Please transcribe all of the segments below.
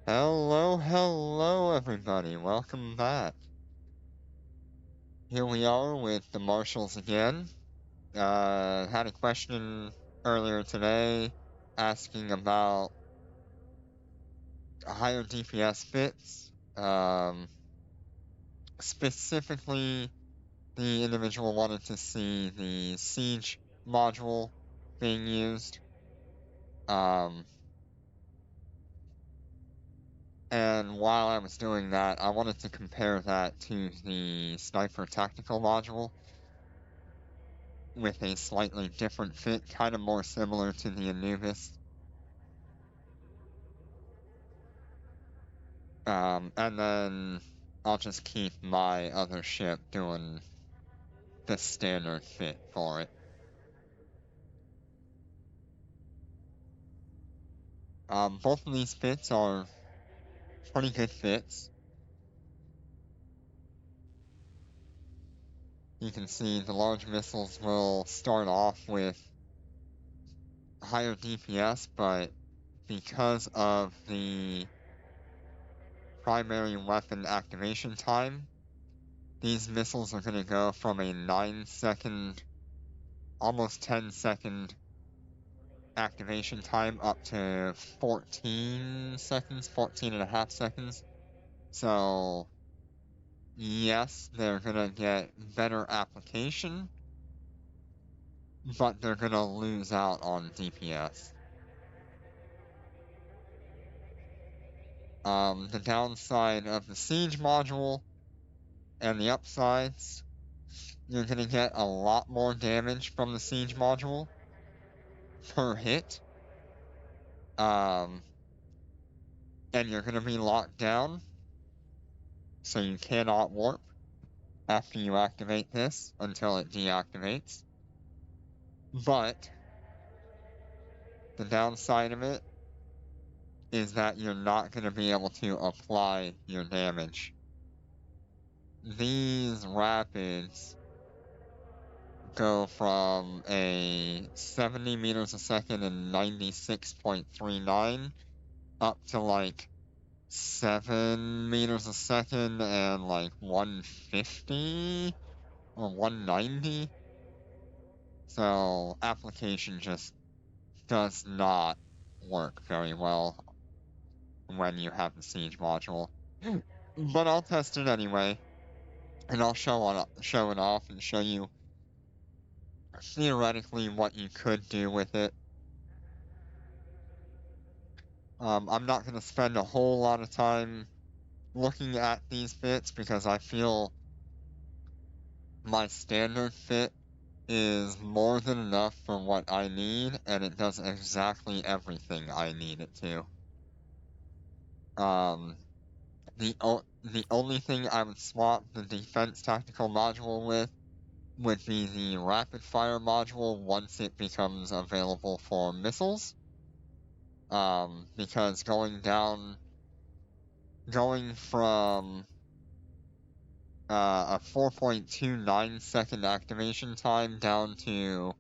Hello, everybody. Welcome back. Here we are with the Marshals again. Had a question earlier today asking about higher DPS bits. Specifically, the individual wanted to see the Siege module being used. Um, and while I was doing that, I wanted to compare that to the Sniper Tactical module with a slightly different fit, kind of more similar to the Anubis. And then I'll just keep my other ship doing the standard fit for it. Both of these fits are pretty good fits. You can see the large missiles will start off with higher DPS, but because of the primary weapon activation time, these missiles are going to go from a 9-second, almost 10-second activation time up to 14 seconds, 14 and a half seconds. So, yes, they're gonna get better application, but they're gonna lose out on DPS. The downside of the Siege module and the upsides, you're gonna get a lot more damage from the Siege module per hit. And you're gonna be locked down, so you cannot warp after you activate this until it deactivates. But the downside of it is that you're not going to be able to apply your damage. These rapids go from a 70 meters a second and 96.39 up to like 7 meters a second and like 150 or 190. So application just does not work very well when you have the Siege module. But I'll test it anyway, and I'll show it off and show you theoretically what you could do with it. I'm not going to spend a whole lot of time looking at these bits because I feel my standard fit is more than enough for what I need, and it does exactly everything I need it to. The only thing I would swap the defense tactical module with would be the rapid fire module once it becomes available for missiles. Because going from a 4.29 second activation time down to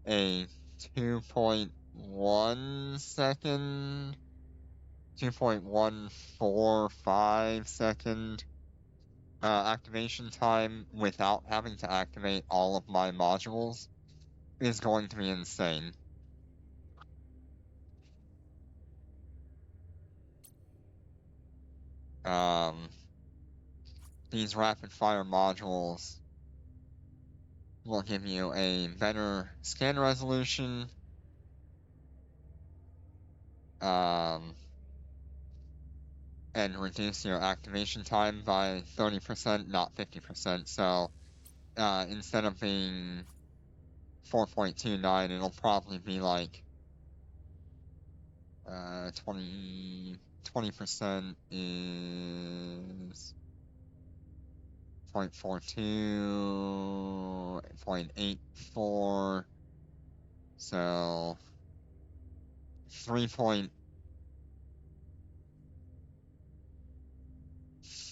a 2.1 second, 2.145 second activation time without having to activate all of my modules is going to be insane. These rapid fire modules will give you a better scan resolution, and reduce your activation time by 30%, not 50%. So, instead of being 4.29, it'll probably be like 20% is 0.42, 0.84, so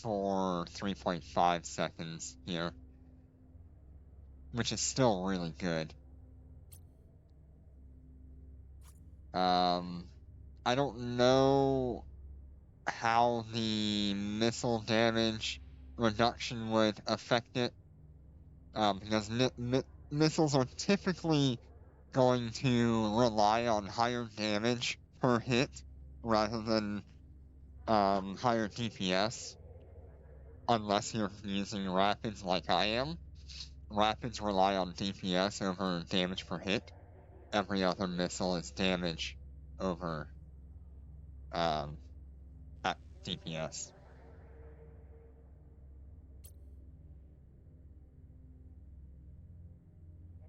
3.5 seconds here, which is still really good. I don't know how the missile damage reduction would affect it, because missiles are typically going to rely on higher damage per hit rather than higher DPS, unless you're using rapids like I am. Rapids rely on DPS over damage per hit. Every other missile is damage over at DPS.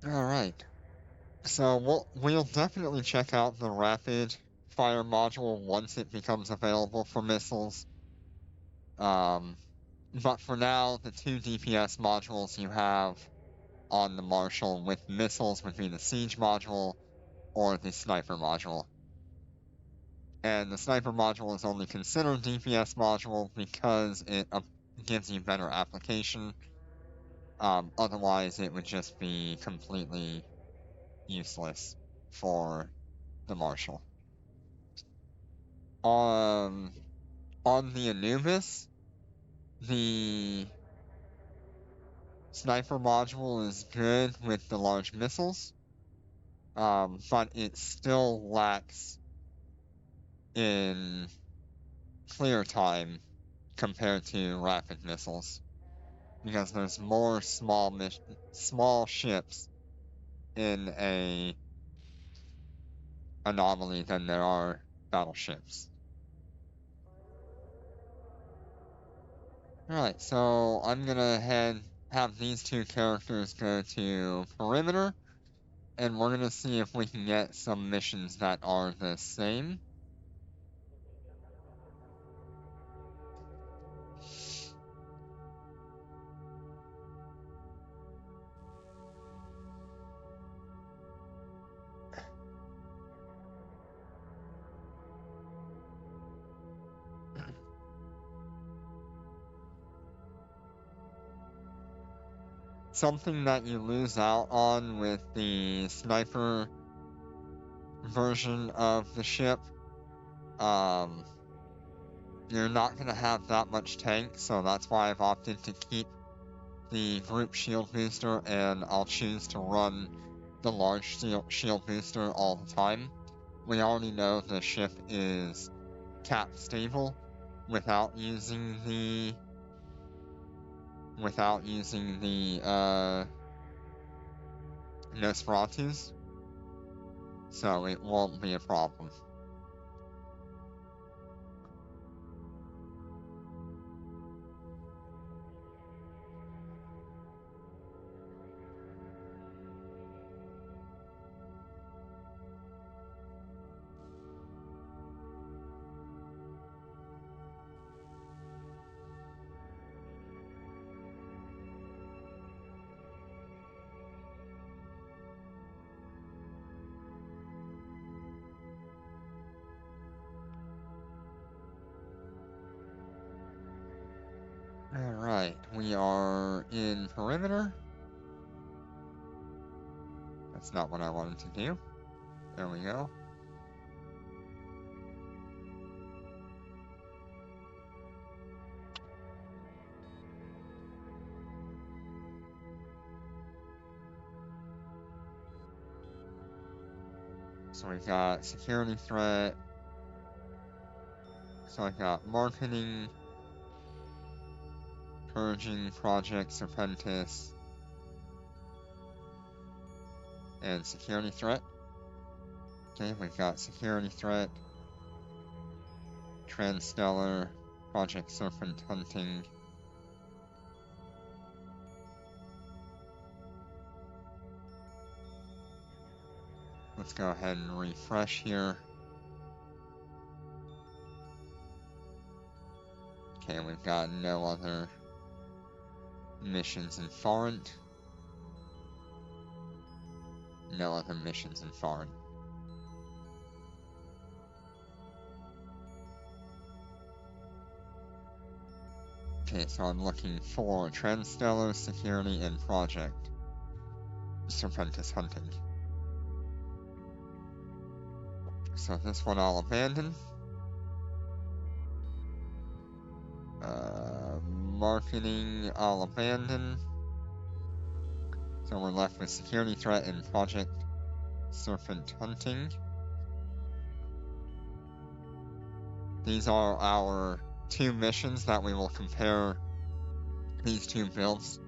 Alright. So we'll definitely check out the rapid fire module once it becomes available for missiles. But for now, the two DPS modules you have on the Marshal with missiles would be the siege module or the sniper module. And the sniper module is only considered DPS module because it gives you better application. Otherwise, it would just be completely useless for the Marshal. On the Anubis, the sniper module is good with the large missiles, but it still lacks in clear time compared to rapid missiles, because there's more small ships in a anomaly than there are battleships. Alright, so I'm gonna have these two characters go to perimeter, and we're gonna see if we can get some missions that are the same. Something that you lose out on with the sniper version of the ship, you're not gonna have that much tank, so that's why I've opted to keep the group shield booster, and I'll choose to run the large shield booster all the time. We already know the ship is cap stable without using the Nosferatus, so it won't be a problem. Alright, we are in perimeter. That's not what I wanted to do. There we go. So we've got security threat. So I've got marketing, purging, project, Serpentis, and security threat. Okay, we've got security threat, Transstellar, Project Serpent Hunting. Let's go ahead and refresh here. Okay, we've got no other missions in foreign. No other missions in foreign. Okay, so I'm looking for Transstellar, Security, and Project Serpentis Hunting. So this one I'll abandon. Marketing, I'll abandon. So we're left with security threat and Project Serpent Hunting. These are our 2 missions that we will compare these 2 builds.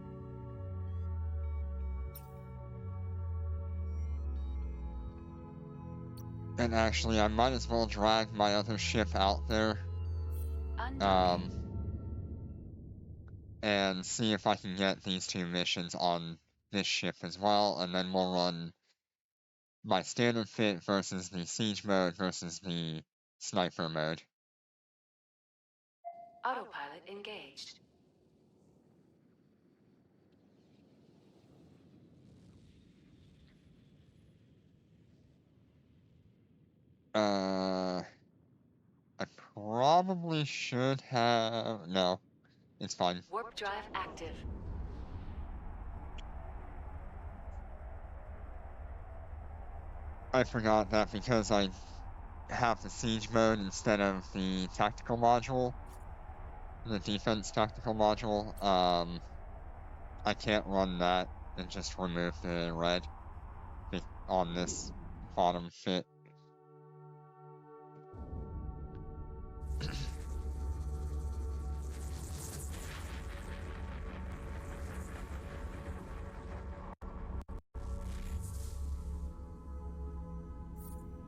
And actually, I might as well drag my other ship out there. And see if I can get these 2 missions on this ship as well, and then we'll run my standard fit versus the siege mode versus the sniper mode. Autopilot engaged. I probably should have... No, it's fine. Warp drive active. I forgot that because I have the siege mode instead of the tactical module, the defense tactical module, I can't run that and just remove the red on this bottom fit.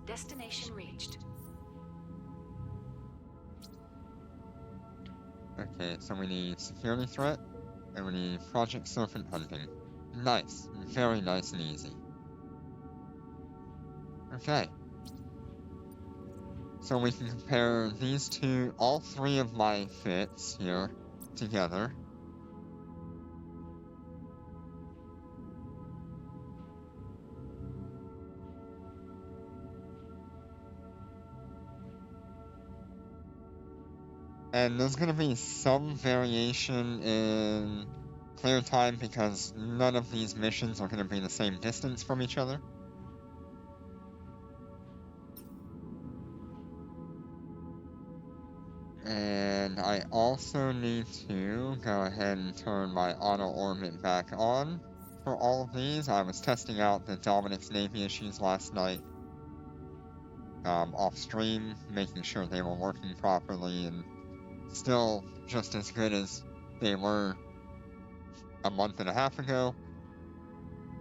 Destination reached. Okay, so we need security threat, and we need Project Serpent Hunting. Nice. Very nice and easy. Okay. So we can compare these 2, all 3 of my fits here, together. And there's gonna be some variation in clear time because none of these missions are gonna be the same distance from each other. And I also need to go ahead and turn my auto orbit back on for all of these. I was testing out the Dominic's Navy issues last night off stream, making sure they were working properly, and still just as good as they were a month and a half ago.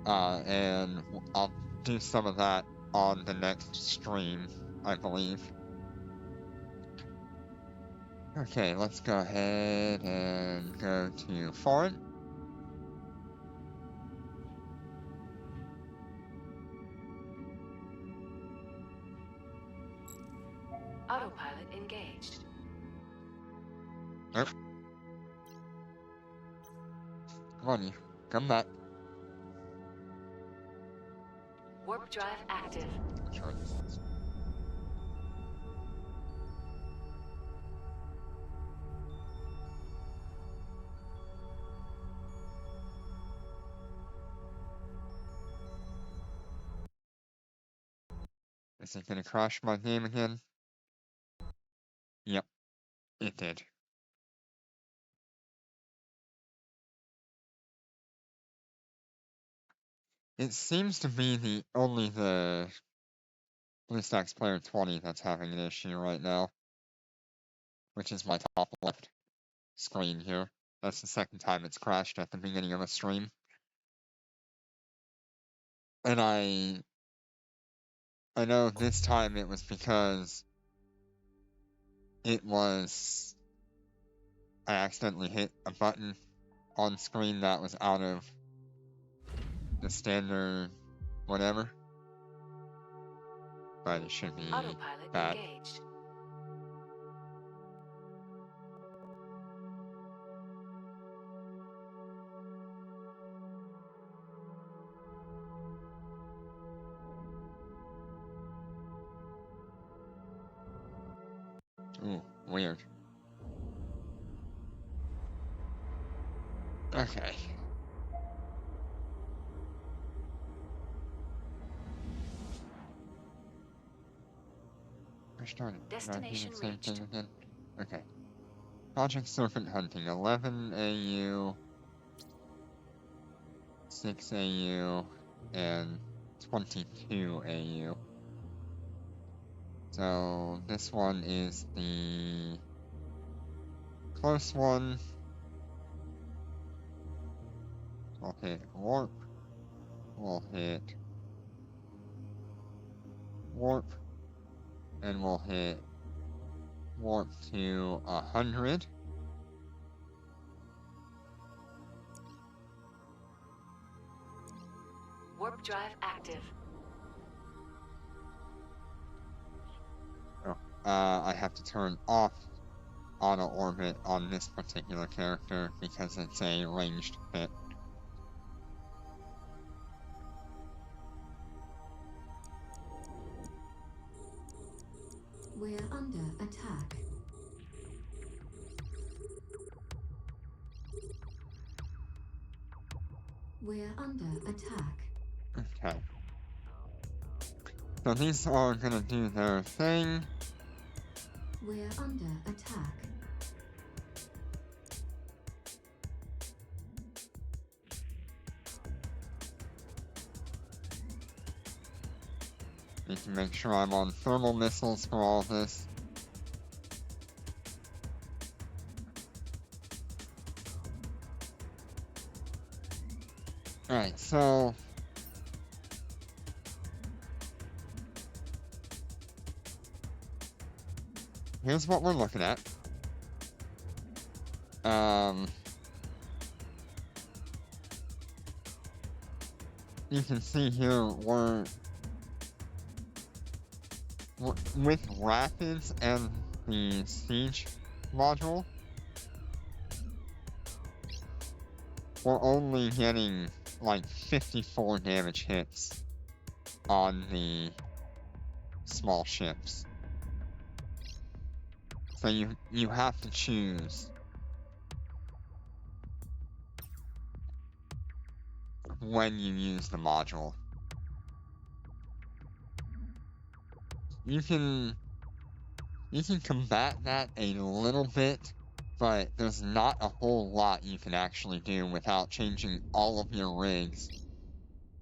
And I'll do some of that on the next stream, I believe. Okay, let's go ahead and go to foreign. Autopilot engaged. Nope. Come on, you. Come back. Warp drive active. Sure, this is. Is it gonna crash my game again? Yep, it did. It seems to be only the BlueStacks Player 20 that's having an issue right now, which is my top left screen here. That's the second time it's crashed at the beginning of a stream. And I know this time it was because I accidentally hit a button on screen that was out of the standard whatever. But it should be Autopilot bad. engaged. Ooh, weird. Okay. I started. Did I do the Destination same thing reached. again? Okay. Project Serpent Hunting, 11 AU, 6 AU, and 22 AU. So this one is the close one. We'll hit warp. We'll hit warp. And we'll hit warp to 100. Warp drive active. Oh, I have to turn off auto orbit on this particular character because it's a ranged hit. We're under attack. We're under attack. Okay. So these are gonna do their thing. We're under attack. Need to make sure I'm on thermal missiles for all this. Alright, so here's what we're looking at. You can see here we're with Rapids and the Siege module, we're only getting like 54 damage hits on the small ships. So you have to choose when you use the module. You can combat that a little bit, but there's not a whole lot you can actually do without changing all of your rigs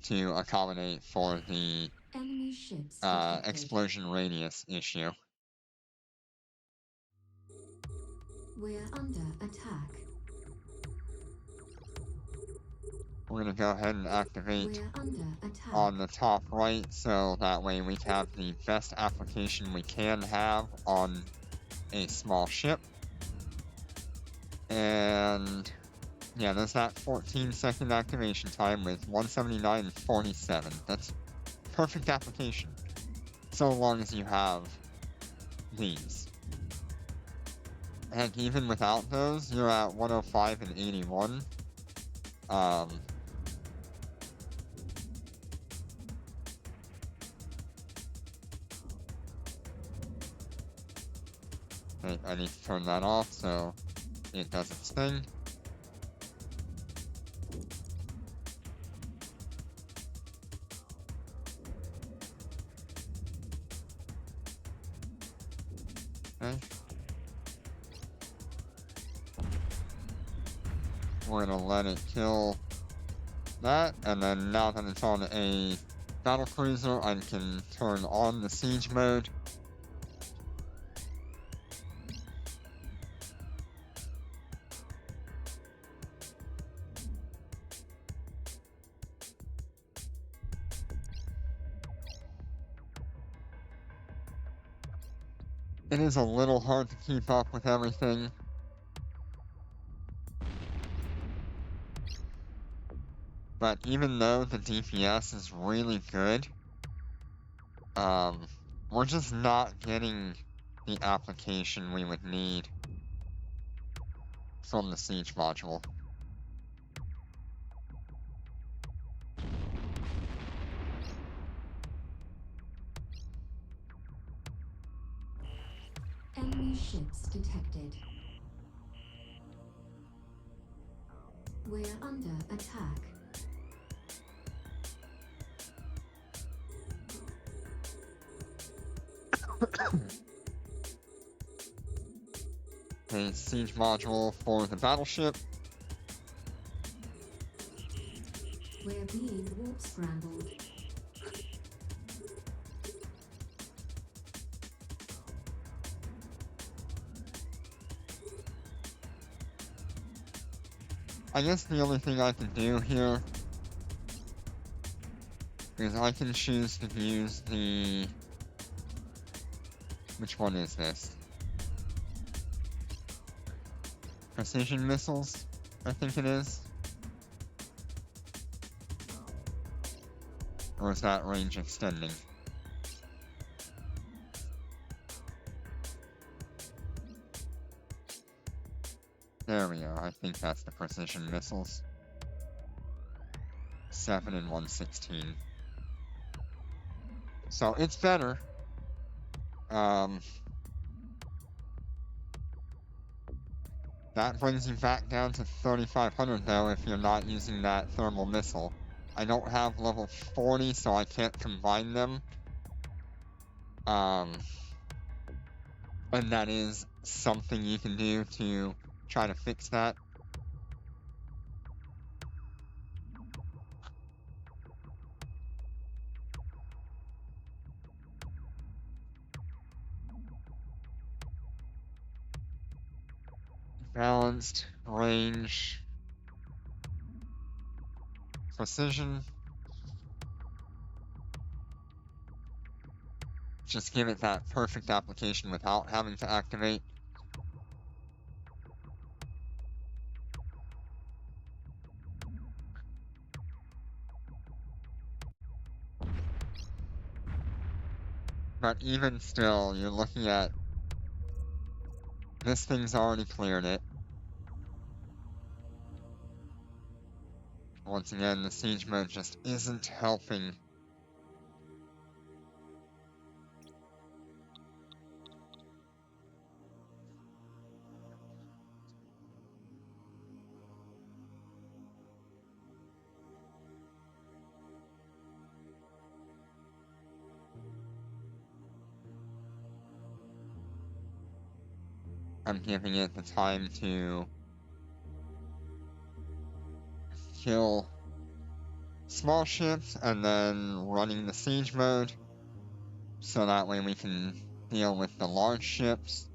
to accommodate for the Enemy ships detected. explosion radius issue. We're under attack. We're gonna go ahead and activate We're under attack. on the top right, so that way we have the best application we can have on a small ship. And yeah, there's that 14-second activation time with 179.47. That's perfect application, so long as you have these. Heck, even without those, you're at 105 and 81. I need to turn that off so it does its thing. Okay. We're gonna let it kill that, and then now that it's on a battlecruiser, I can turn on the siege mode. It is a little hard to keep up with everything. But even though the DPS is really good, we're just not getting the application we would need from the siege module. Enemy ships detected. We're under attack. a siege module for the battleship. We're being warp scrambled. I guess the only thing I can do here is I can choose to use the... Which one is this? Precision missiles, I think it is. Or is that range extending? There we are, I think that's the precision missiles. 7 and 116. So it's better. That brings you back down to 3,500 though if you're not using that thermal missile. I don't have level 40, so I can't combine them. And that is something you can do to try to fix that. Balanced, range, precision. Just give it that perfect application without having to activate. But even still, you're looking at... This thing's already cleared it. Once again, the siege mode just isn't helping. I'm giving it the time to kill small ships and then running the siege mode, so that way we can deal with the large ships.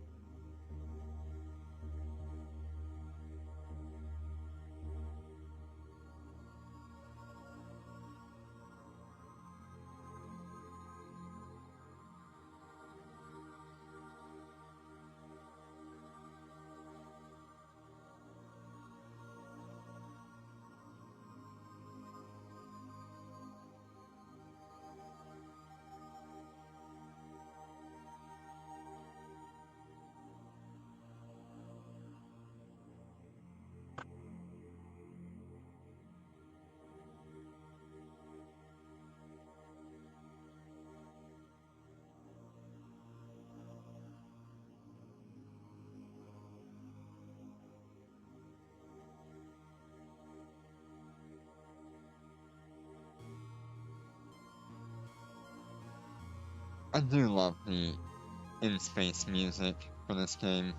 I do love the in-space music for this game.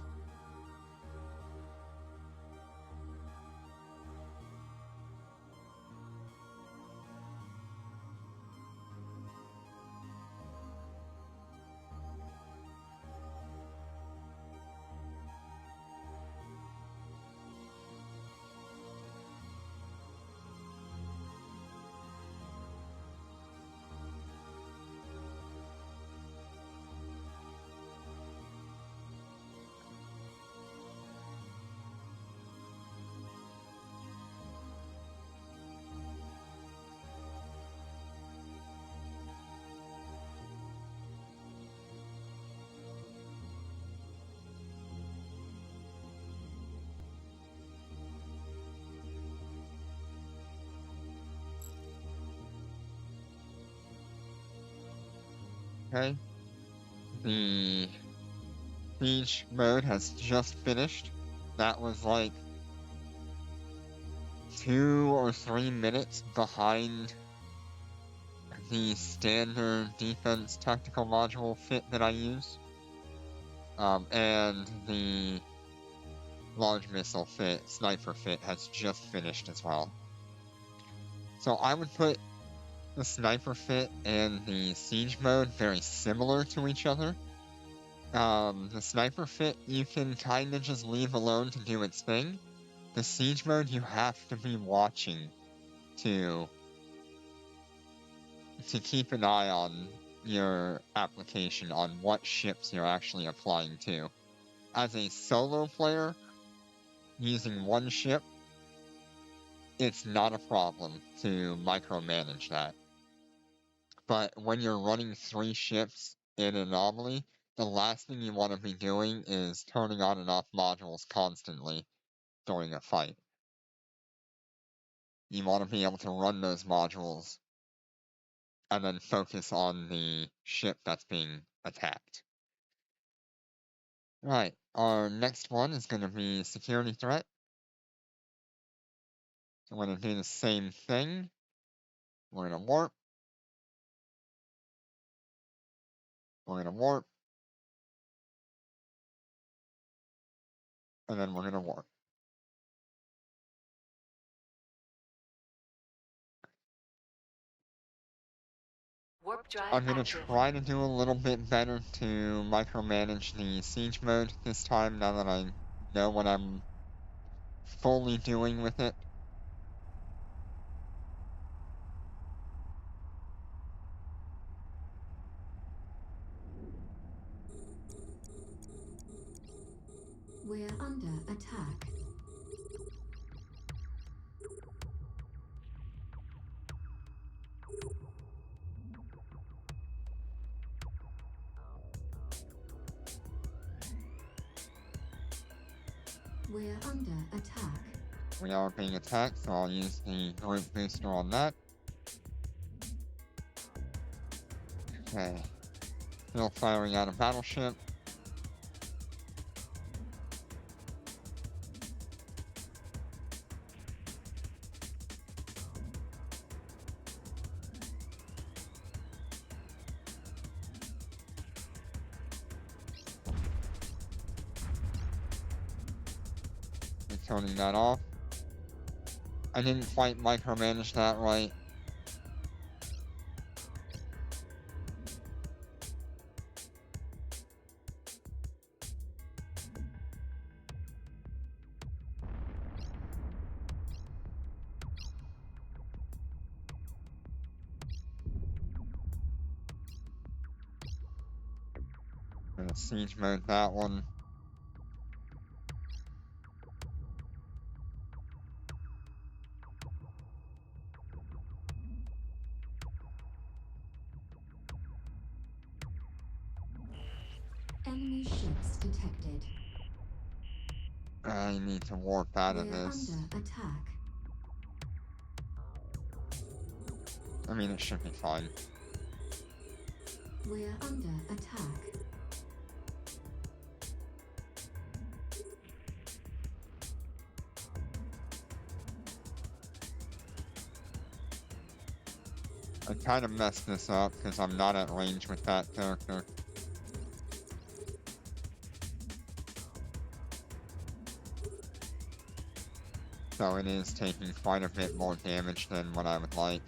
Okay. The siege mode has just finished. That was like 2 or 3 minutes behind the standard defense tactical module fit that I use. And the large missile fit, sniper fit, has just finished as well. So I would put the sniper fit and the siege mode very similar to each other. The sniper fit you can kind of just leave alone to do its thing. The siege mode you have to be watching to keep an eye on your application, on what ships you're actually applying to. As a solo player, using one ship, it's not a problem to micromanage that. But when you're running 3 ships in Anomaly, the last thing you want to be doing is turning on and off modules constantly during a fight. You want to be able to run those modules and then focus on the ship that's being attacked. Right, our next one is going to be security threat. So we're going to do the same thing. We're going to warp. We're going to warp. And then we're going to warp. Warp drive I'm going to active. try to do a little bit better to micromanage the siege mode this time, now that I know what I'm fully doing with it. We're under attack. We're under attack. We are being attacked, so I'll use the group booster on that. Okay. Still firing out a battleship. Turning that off. I didn't quite micromanage that right. Gonna siege mode that one. Enemy ships detected. I need to warp out of We're this. under attack. I mean, it should be fine. We're under attack. I kind of messed this up because I'm not at range with that character. So it is taking quite a bit more damage than what I would like.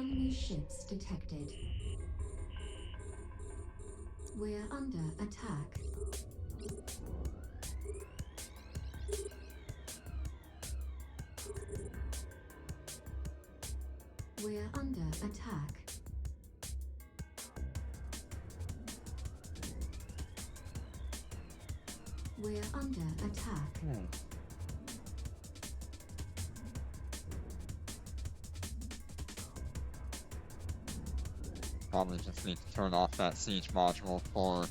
Enemy ships detected. We're under attack. We're under attack. We're under attack. Probably just need to turn off that siege module for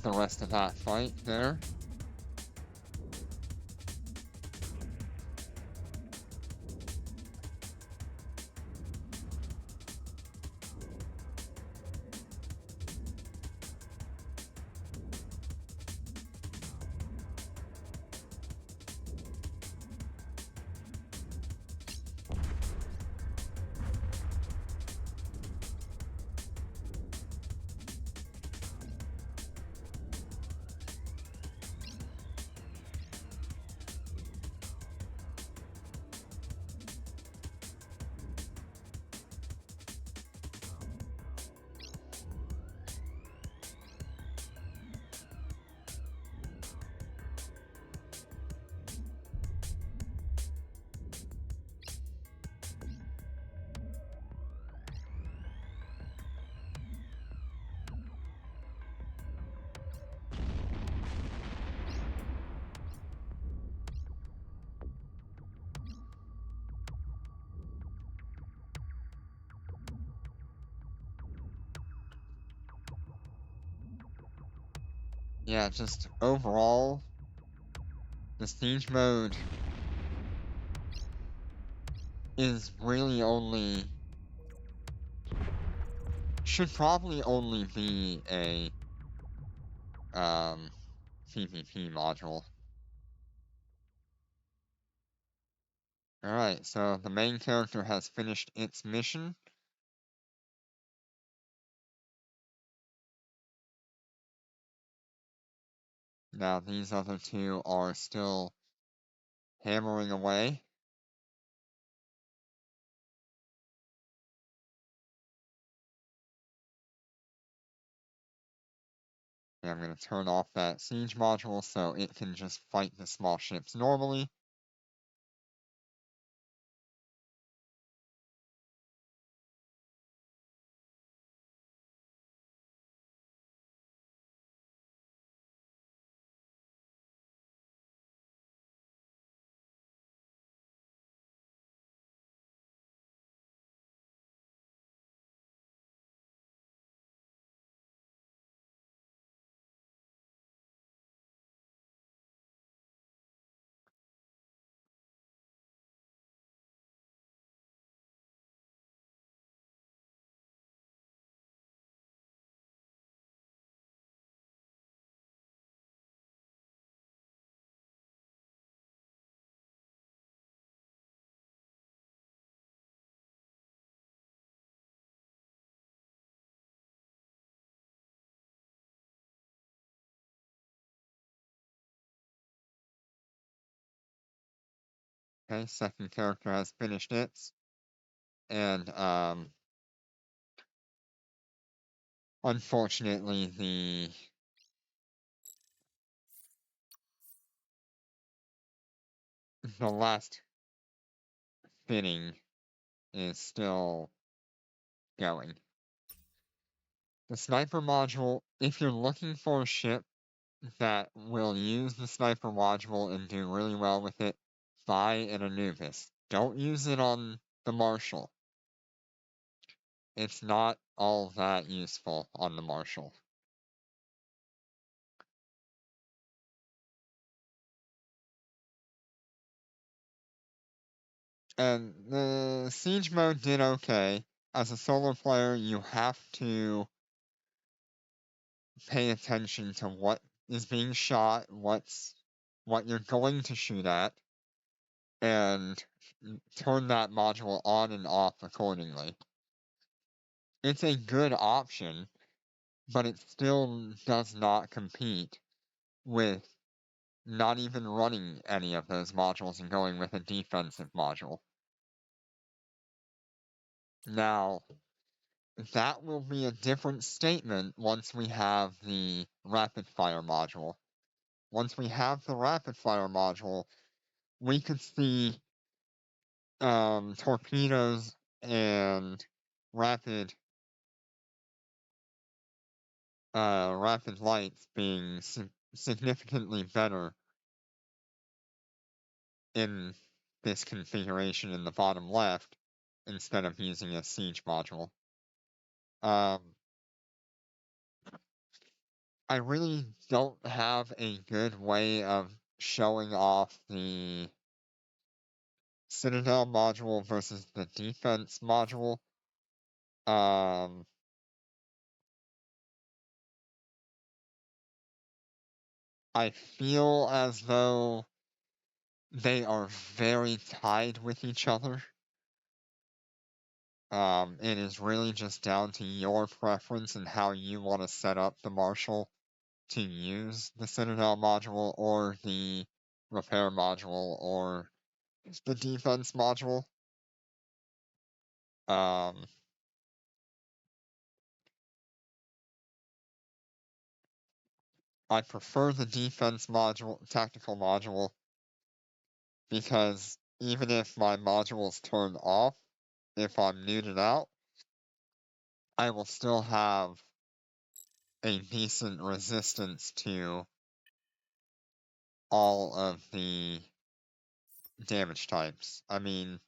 the rest of that fight there. Yeah, just overall, the siege mode is really only... should probably only be a PvP module. Alright, so the main character has finished its mission. Now these other two are still hammering away. And I'm going to turn off that siege module so it can just fight the small ships normally. Okay, second character has finished its. And, unfortunately, the last fitting is still going. The sniper module, if you're looking for a ship that will use the sniper module and do really well with it, buy an Anubis. Don't use it on the Marshal. It's not all that useful on the Marshal. And the siege mode did okay. As a solo player, you have to pay attention to what is being shot, what you're going to shoot at, and turn that module on and off accordingly. It's a good option, but it still does not compete with not even running any of those modules and going with a defensive module. Now, that will be a different statement once we have the rapid fire module. Once we have the rapid fire module, we could see torpedoes and rapid lights being significantly better in this configuration in the bottom left instead of using a siege module. I really don't have a good way of showing off the Citadel module versus the defense module. I feel as though they are very tied with each other. It is really just down to your preference and how you want to set up the Marshal to use the Citadel module or the repair module or the defense module. I prefer the defense module, tactical module, because even if my module's turned off, if I'm muted out, I will still have a decent resistance to all of the damage types. I mean,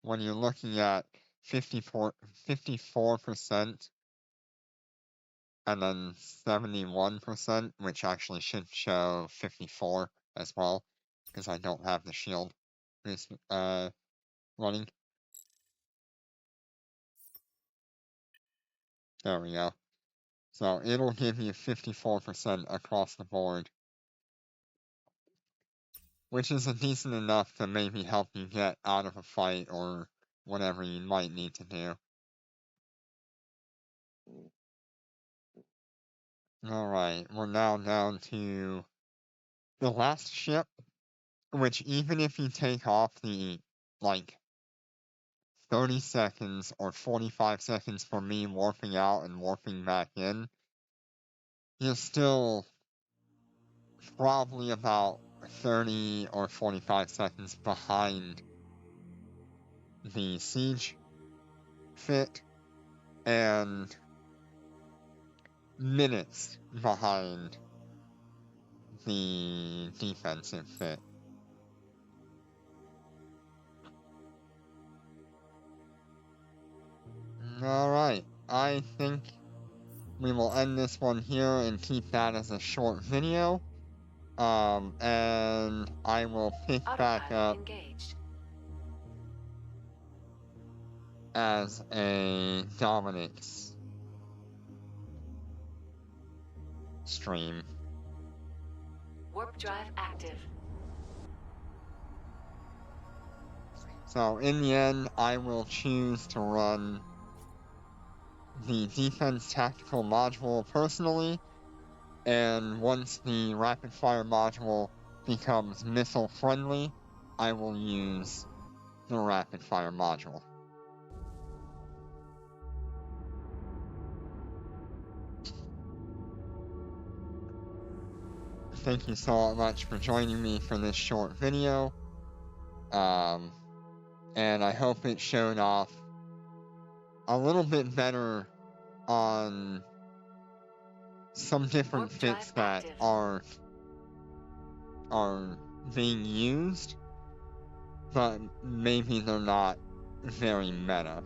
when you're looking at 54% and then 71%, which actually should show 54 as well, because I don't have the shield running. There we go. So it'll give you 54% across the board, which is a decent enough to maybe help you get out of a fight or whatever you might need to do. Alright, we're now down to the last ship, which even if you take off the, 30 seconds or 45 seconds for me warping out and warping back in, you're still probably about 30 or 45 seconds behind the siege fit and minutes behind the defensive fit. Alright, I think we will end this one here and keep that as a short video. And I will pick back up engaged. as a Dominic's stream. Warp drive active. So in the end, I will choose to run the defense tactical module personally, and once the rapid fire module becomes missile friendly, I will use the rapid fire module. Thank you so much for joining me for this short video. And I hope it showed off a little bit better on some different fits that are being used, but maybe they're not very meta.